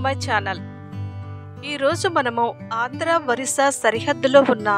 My channel. ఈరోజు మనము ఆంధ్ర ఒరిస్సా సరిహద్దులో ఉన్న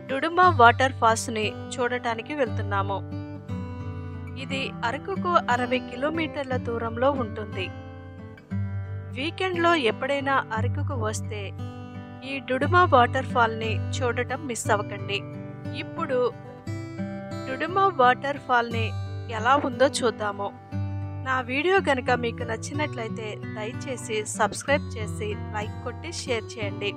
డుడుమా వాటర్ ఫాల్స్ని చూడటానికి వెళ్తున్నాము. ఇది అరకుకు 60 కిలోమీటర్ల దూరంలో ఉంటుంది. వీకెండ్లో ఎప్పుడైనా అరకుకు వస్తే ఈ డుడుమా వాటర్ ఫాల్ని చూడటం మిస్ అవ్వకండి. ఇప్పుడు డుడుమా వాటర్ ఫాల్ని ఎలా ఉందో చూద్దాము. నా వీడియో గనుక మీకు నచ్చినట్లయితే దయచేసి సబ్స్క్రైబ్ చేసి లైక్ కొట్టి షేర్ చేయండి.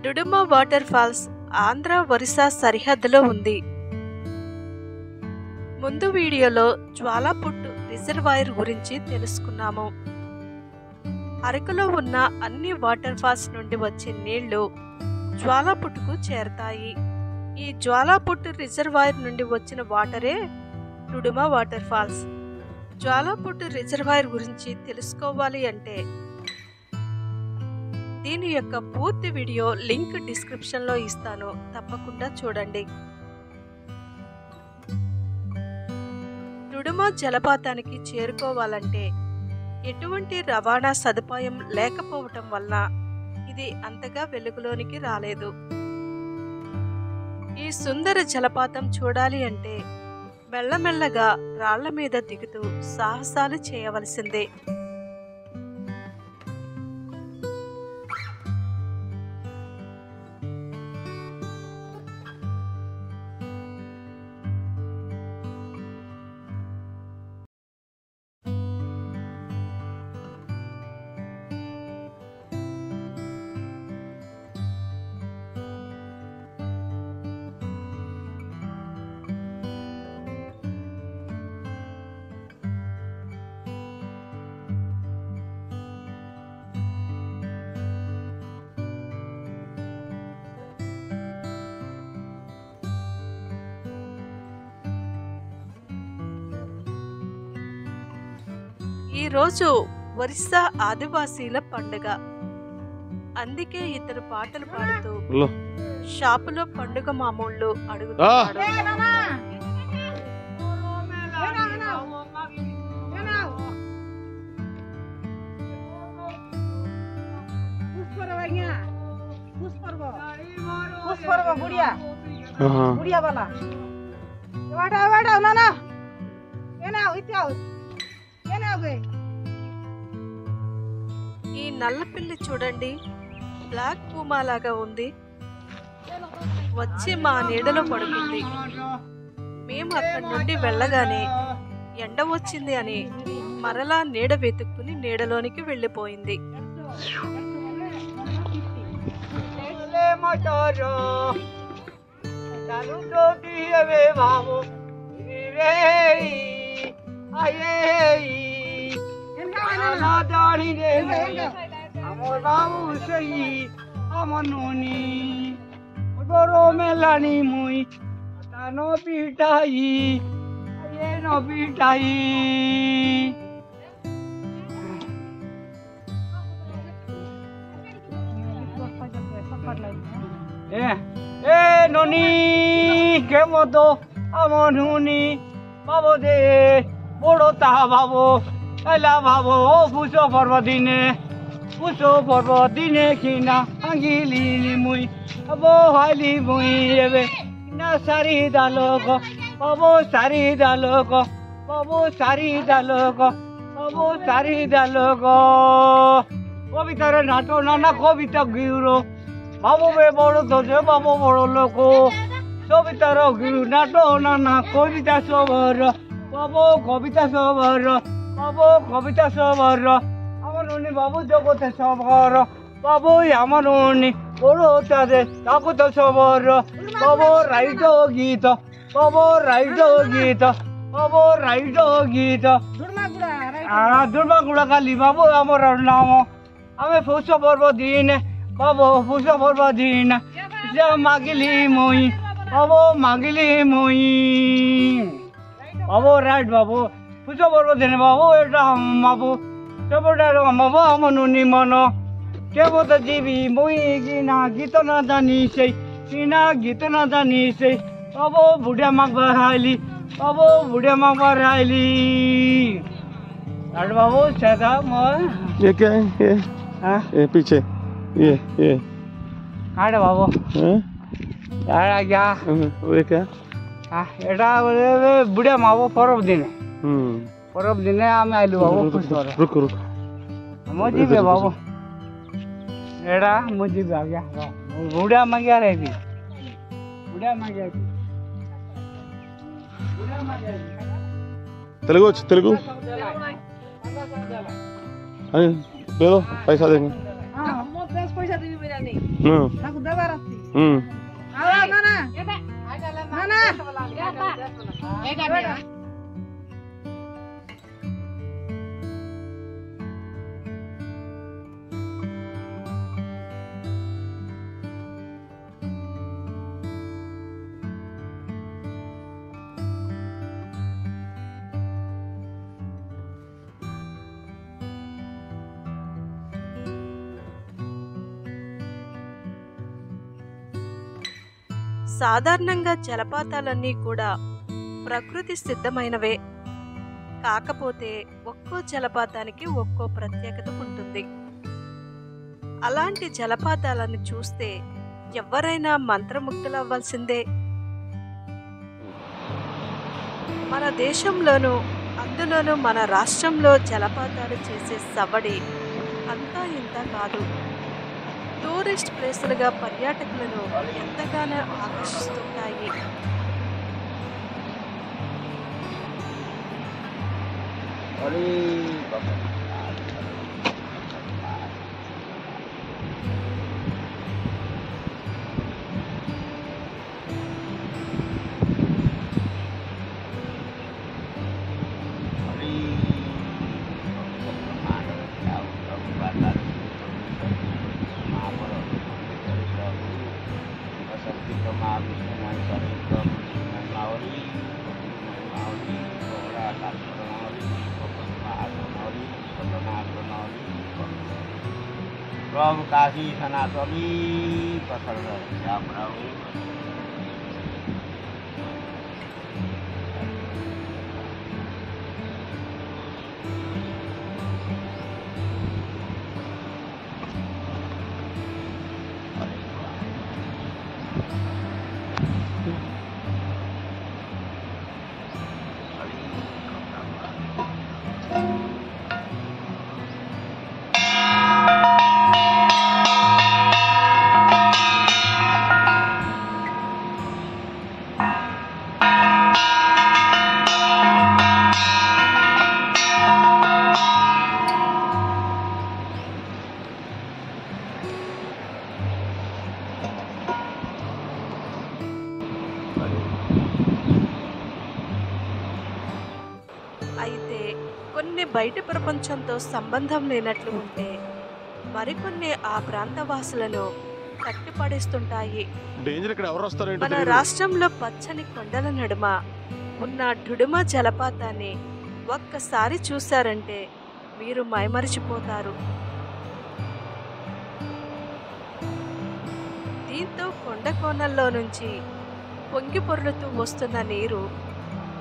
డుడుమా వాటర్ ఫాల్స్ ఆంధ్ర ఒరిస్సా సరిహద్దులో ఉంది. ముందు వీడియోలో జ్వాలాపుట్టు రిజర్వాయర్ గురించి తెలుసుకున్నాము. అరకులో ఉన్న అన్ని వాటర్ ఫాల్స్ నుండి వచ్చే నీళ్లు జ్వాలాపుట్టుకు చేరతాయి. ఈ జ్వాలాపుట్టు రిజర్వాయర్ నుండి వచ్చిన వాటరే డుడుమా వాటర్ ఫాల్స్. జ్వాలాపుట్టు రిజర్వాయర్ గురించి తెలుసుకోవాలి అంటే దీని యొక్క పూర్తి వీడియో లింక్ డిస్క్రిప్షన్లో ఇస్తాను, తప్పకుండా చూడండి. డుడుమా జలపాతానికి చేరుకోవాలంటే ఎటువంటి రవాణా సదుపాయం లేకపోవటం వల్ల ఇది అంతగా వెలుగులోనికి రాలేదు. ఈ సుందర జలపాతం చూడాలి అంటే మెల్లమెల్లగా రాళ్ల మీద దిగుతూ సాహసాలు చేయవలసిందే. ఈరోజు ఒరిస్సా ఆదివాసీల పండుగ. అందుకే ఇతను పాటలు పాడుతూ షాపులో పండుగ మామూళ్ళు అడుగుతున్నాడు. ఈ నల్లపిల్లి చూడండి, బ్లాక్ పూమా లాగా ఉంది. వచ్చి మా నీడలో పడుకుంది. మేము అక్కడి నుండి వెళ్ళగానే ఎండ వచ్చింది అని మరలా నీడ వెతుక్కుని నీడలోనికి వెళ్ళిపోయింది. ননি কেমতো আমার নুনি বাবু দে বড় তাহা বাবু এলা বাবু পুষো পর্ব দিনে কিনা আঙ্গিলি মুই হাইলি মুই এবে না সারি দালোক বাবু সারি দালোক কবিতার নাটো নানা কবিতা গিউরো বাবু বে বড় ধরে বাবু বড় লোক কবিতার গিরু নাটো নানা কবিতা সবর বাবু কবিতা সবর আমার উনি বাবু জগতে সবর বাবু আমার উনি বড় তাদের তাকত সবর বাবু রাইড গীত দুর্বাগুড়া কালী বাবু আমার নাম আমি পুষ পর্ব দিন বাবু পুষ পর্ব দিন মাগিলি মই বাবু রাইট বাবু পুষ পর্ব দিন বাবু এটা বাবু সবটার বাবু আমার নুনি মন কেবত জীবি মই কিনা গীত না জানি সেই বাবু বুড়িয়া মাক বাহাইলি বাবু সেদা মই हाँ ये पीछे ये कहाँ है बाबू हाँ? यार क्या वो क्या हाँ एटा बोले बुढ़िया मावो परब दिन आम आइलु बाबू खुश कर रुक रुक मुझे भी बाबू एटा मुझे भी आ गया बुढ़िया मांगिया रही थी बुढ़िया मांगिया थी तेलुगु तेलुगु अरे ले लो पैसा देंगे సాధారణంగా జలపాతాలన్నీ కూడా ప్రకృతి సిద్ధమైనవే. కాకపోతే ఒక్కో జలపాతానికి ఒక్కో ప్రత్యేకత ఉంటుంది. అలాంటి జలపాతాలను చూస్తే ఎవరైనా మంత్రముగ్ధులవ్వాల్సిందే. మన దేశంలోనూ అందులోనూ మన రాష్ట్రంలో జలపాతాలు చేసే సవ్వడి అంతా ఇంత కాదు. టూరిస్ట్ ప్లేసులుగా పర్యాటకులను ఎంతగానో ఆకర్షిస్తుంటాయి. Provokasi sanatoli pasal siapa అయితే కొన్ని బయట ప్రపంచంతో సంబంధం లేనట్లు ఉంటే మరికొన్ని ఆ ప్రాంతవాసులను కట్టిపడేస్తుంటాయి. మన రాష్ట్రంలో పచ్చని కొండల నడుమ ఉన్న డుడుమా జలపాతాన్ని ఒక్కసారి చూశారంటే మీరు మైమరిచిపోతారు. దీంతో కొండ కోణల్లో నుంచి పొంగి పొర్లుతూ వస్తున్న నీరు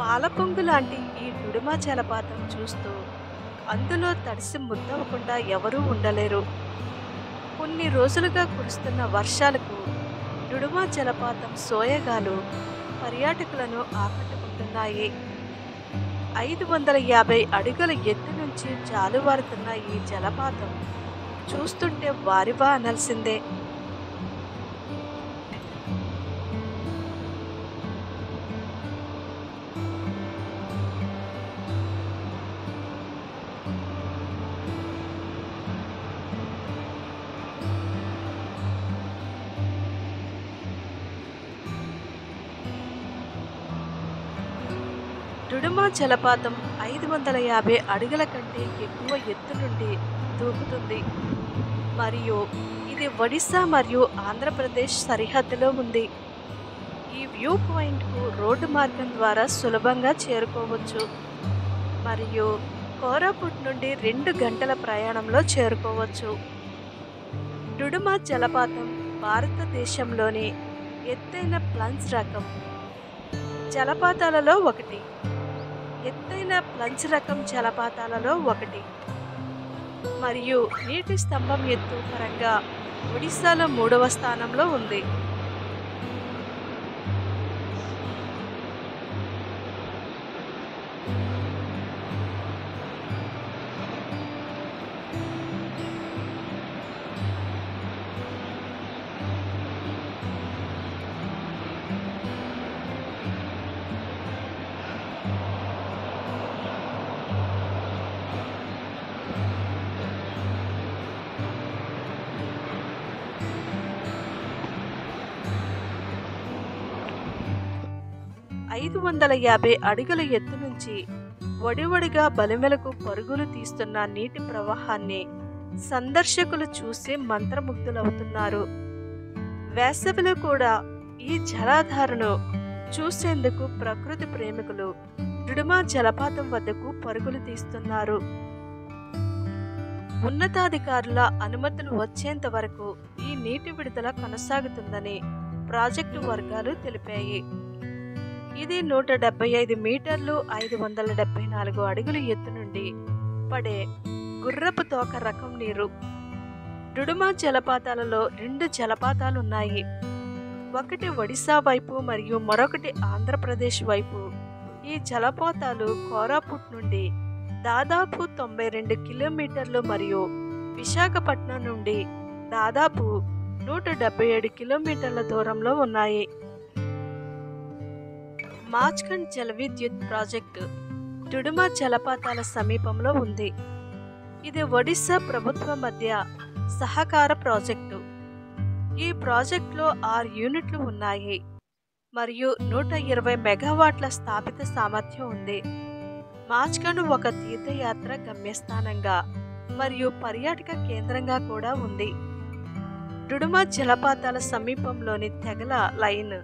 పాలపొంగు లాంటి ఈ డుడుమా జలపాతం చూస్తూ అందులో తడిసి ముద్దవకుండా ఎవరూ ఉండలేరు. కొన్ని రోజులుగా కురుస్తున్న వర్షాలకు డుడుమా జలపాతం సోయగాలు పర్యాటకులను ఆకట్టుకుంటున్నాయి. 550 అడుగుల ఎత్తు నుంచి జాలువారుతున్న ఈ జలపాతం చూస్తుంటే వారివా అనాల్సిందే. డుడుమా జలపాతం 550 అడుగుల కంటే ఎక్కువ ఎత్తు నుండి దూకుతుంది మరియు ఇది ఒడిశా మరియు ఆంధ్రప్రదేశ్ సరిహద్దులో ఉంది. ఈ వ్యూ పాయింట్కు రోడ్డు మార్గం ద్వారా సులభంగా చేరుకోవచ్చు మరియు కోరాపుట్ నుండి 2 గంటల ప్రయాణంలో చేరుకోవచ్చు. డుడుమా జలపాతం భారతదేశంలోని ఎత్తైన ప్లంజ్ రకం జలపాతాలలో ఒకటి. ఎత్తైన ప్లంజ్ రకం జలపాతాలలో ఒకటి. మరియు నీటి స్తంభం ఎత్తు పరంగా ఒడిశాలో 3వ స్థానంలో ఉంది. (550 అడుగుల ఎత్తు నుంచి వడివడిగా బలిమెలకు పరుగులు తీస్తున్న నీటి ప్రవాహాన్ని సందర్శకులు చూసి మంత్రముగ్ధులవుతున్నారు. వేసవిలో కూడా ఈ జలాధారను చూసేందుకు ప్రకృతి ప్రేమికులు డుడుమా జలపాతం వద్దకు పరుగులు తీస్తున్నారు. ఉన్నతాధికారుల అనుమతులు వచ్చేంత వరకు ఈ నీటి విడుదల కొనసాగుతుందని ప్రాజెక్టు వర్గాలు తెలిపాయి. ఇది 175 మీటర్లు 574 అడుగుల ఎత్తు నుండి పడే గుర్రపు తోక రకం నీరు. డుడుమా జలపాతాలలో 2 జలపాతాలున్నాయి. ఒకటి ఒడిశా వైపు మరియు మరొకటి ఆంధ్రప్రదేశ్ వైపు. ఈ జలపాతాలు కోరాపుట్ నుండి దాదాపు 92 కిలోమీటర్లు మరియు విశాఖపట్నం నుండి దాదాపు 177 కిలోమీటర్ల దూరంలో ఉన్నాయి. మాచ్కండ్ జల విద్యుత్ ప్రాజెక్టు డుడుమా జలపాతాల సమీపంలో ఉంది. ఇది ఒడిశా ప్రభుత్వం మధ్య సహకార ప్రాజెక్టు. ఈ ప్రాజెక్టులో 6 యూనిట్లు ఉన్నాయి మరియు 120 మెగావాట్ల స్థాపిత సామర్థ్యం ఉంది. మాచ్కండ్ ఒక తీర్థయాత్ర గమ్యస్థానంగా మరియు పర్యాటక కేంద్రంగా కూడా ఉంది. డుడుమా జలపాతాల సమీపంలోని తెగల లైన్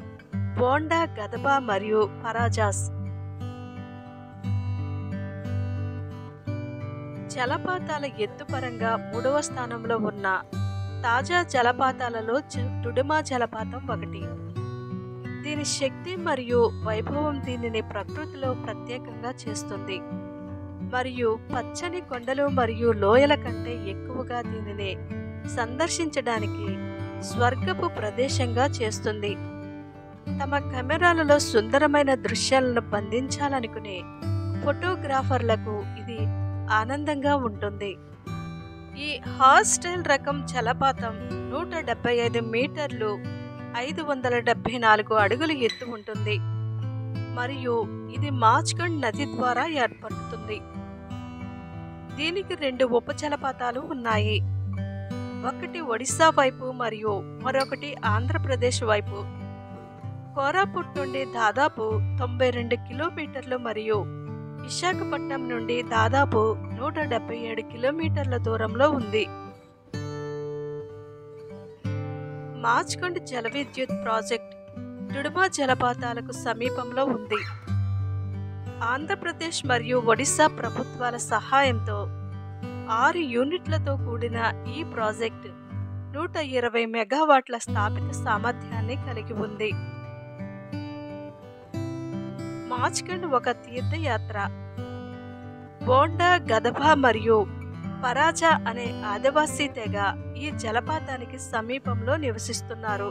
బోండా, గదబా మరియు పరాజాస్. జలపాతాల ఎత్తు పరంగా 3వ స్థానంలో ఉన్న తాజా జలపాతాలలో డుడుమా జలపాతం ఒకటి. దీని శక్తి మరియు వైభవం దీనిని ప్రకృతిలో ప్రత్యేకంగా చేస్తుంది మరియు పచ్చని కొండలు మరియు లోయల కంటే ఎక్కువగా దీనిని సందర్శించడానికి స్వర్గపు ప్రదేశంగా చేస్తుంది. తమ కెమెరాలలో సుందరమైన దృశ్యాలను బంధించాలనుకునే ఫోటోగ్రాఫర్లకు ఇది ఆనందంగా ఉంటుంది. ఈ హార్స్టైల్ రకం జలపాతం 175 మీటర్లు 574 అడుగుల ఎత్తు ఉంటుంది మరియు ఇది మాచ్కండ్ నది ద్వారా ఏర్పడుతుంది. దీనికి 2 ఉప జలపాతాలు ఉన్నాయి. ఒకటి ఒడిశా వైపు మరియు మరొకటి ఆంధ్రప్రదేశ్ వైపు. కోరాపుట్ నుండి దాదాపు 92 కిలోమీటర్లు మరియు విశాఖపట్నం నుండి దాదాపు 177 కిలోమీటర్ల దూరంలో ఉంది. మాచ్కండ్ జల విద్యుత్ ప్రాజెక్ట్ డుడుమా జలపాతాలకు సమీపంలో ఉంది. ఆంధ్రప్రదేశ్ మరియు ఒడిశా ప్రభుత్వాల సహాయంతో 6 యూనిట్లతో కూడిన ఈ ప్రాజెక్ట్ 120 మెగావాట్ల స్థాపిత సామర్థ్యాన్ని కలిగి ఉంది. మాచ్కండ్ ఒక తీర్థయాత్ర. బోండా, గదబా మరియు పరాజా అనే ఆదివాసీ తెగ ఈ జలపాతానికి సమీపంలో నివసిస్తున్నారు.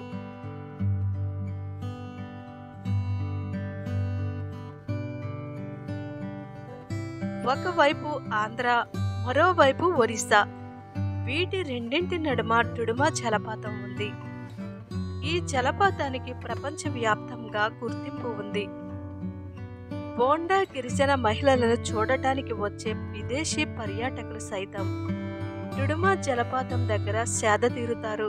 ఒకవైపు ఆంధ్ర, మరోవైపు ఒరిస్సా. వీటి రెండింటి నడుమ డుడుమా జలపాతం ఉంది. ఈ జలపాతానికి ప్రపంచవ్యాప్తంగా గుర్తింపు ఉంది. బోండా గిరిజన మహిళలను చూడటానికి వచ్చే విదేశీ పర్యాటకులు సైతం డుడుమా జలపాతం దగ్గర సేద తీరుతారు.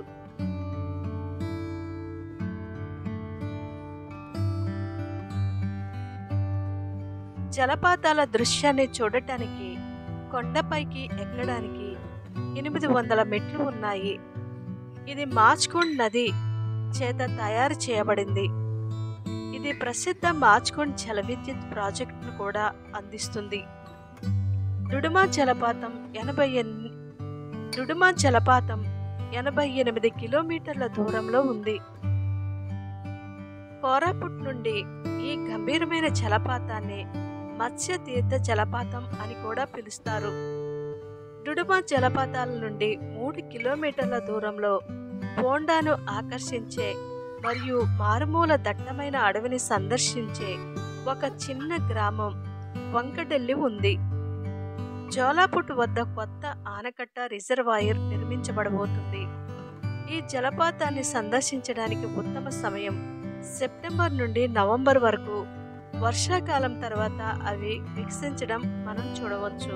జలపాతాల దృశ్యాన్ని చూడటానికి కొండపైకి ఎక్కడానికి 800 మెట్లు ఉన్నాయి. ఇది మాచ్కుండ్ నది చేత తయారు చేయబడింది. ఇది ప్రసిద్ధ మాచ్కుండ్ జల విద్యుత్ ప్రాజెక్టును కూడా అందిస్తుంది. డుడుమా జలపాతం 88 కిలోమీటర్ల దూరంలో ఉంది. కోరాపుట్ నుండి ఈ గంభీరమైన జలపాతాన్ని మత్స్య తీర్థ జలపాతం అని కూడా పిలుస్తారు. డుడుమా జలపాతాల నుండి 3 కిలోమీటర్ల దూరంలో బోండాను ఆకర్షించే మరియు మారుమూల దట్టమైన అడవిని సందర్శించే ఒక చిన్న గ్రామం వంకడెల్లి ఉంది. జోలాపుట్ వద్ద కొత్త ఆనకట్ట రిజర్వాయర్ నిర్మించబడబోతుంది. ఈ జలపాతాన్ని సందర్శించడానికి ఉత్తమ సమయం సెప్టెంబర్ నుండి నవంబర్ వరకు. వర్షాకాలం తర్వాత అవి వికసించడం మనం చూడవచ్చు.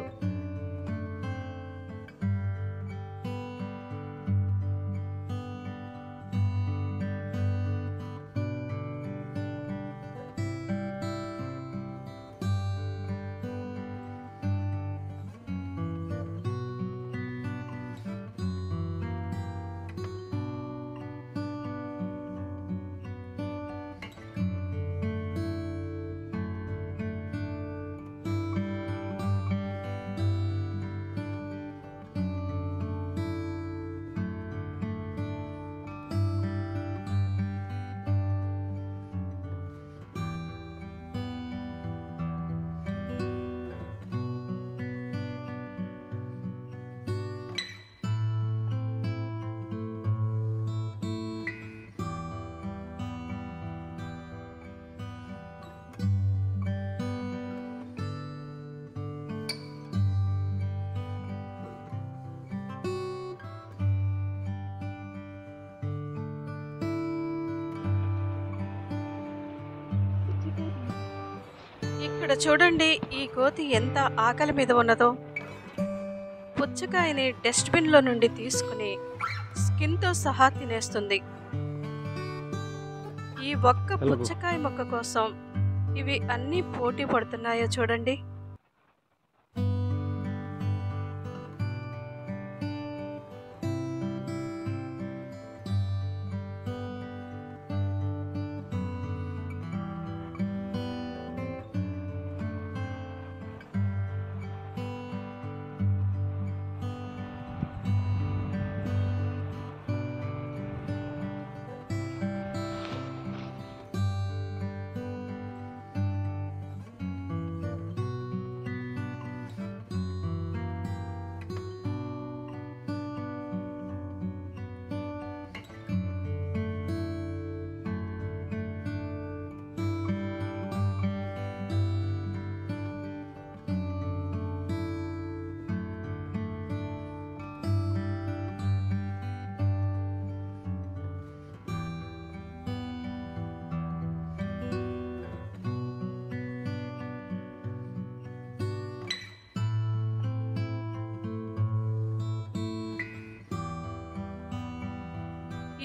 ఇక్కడ చూడండి, ఈ కోతి ఎంత ఆకలి మీద ఉన్నదో. పుచ్చకాయని డస్ట్బిన్లో నుండి తీసుకుని స్కిన్తో సహా తినేస్తుంది. ఈ ఒక్క పుచ్చకాయ మొక్క కోసం ఇవి అన్నీ పోటీ పడుతున్నాయో చూడండి.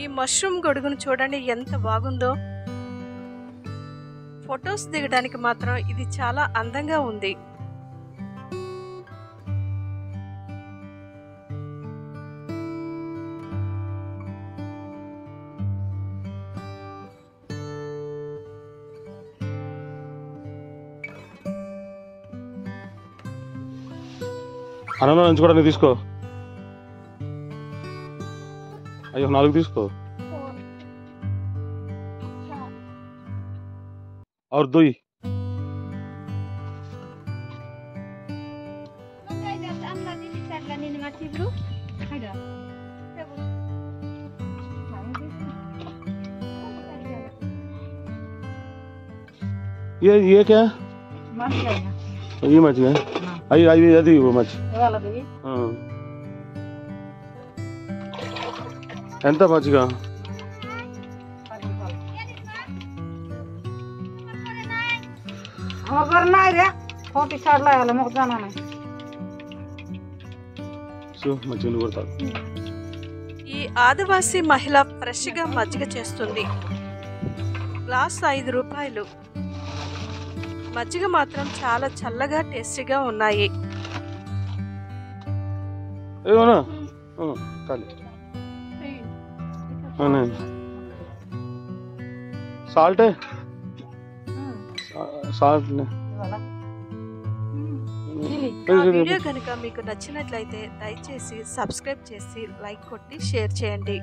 ఈ మష్రూమ్ గొడుగును చూడండి ఎంత బాగుందో. ఫొటోస్ దిగడానికి మాత్రం ఇది చాలా అందంగా ఉంది. అన్నంలో నంచుకోవడానికి తీసుకో. అయ్యో 4 తీసుకో. और 2 ये क्या ये मछली है. आई అది మచ్చి ఎంత మచ్చిగా మచ్చిని కొడతారు. ఈ ఆదివాసీ మహిళ ఫ్రెష్ గా మజ్జిగ చేస్తుంది. గ్లాస్ 5 రూపాయలు. మజ్జిగ మాత్రం చాలా చల్లగా టేస్టీగా ఉన్నాయి. Salt salt. వీడియో కనుక మీకు నచ్చినట్లయితే దయచేసి సబ్స్క్రైబ్ చేసి లైక్ కొట్టి షేర్ చేయండి.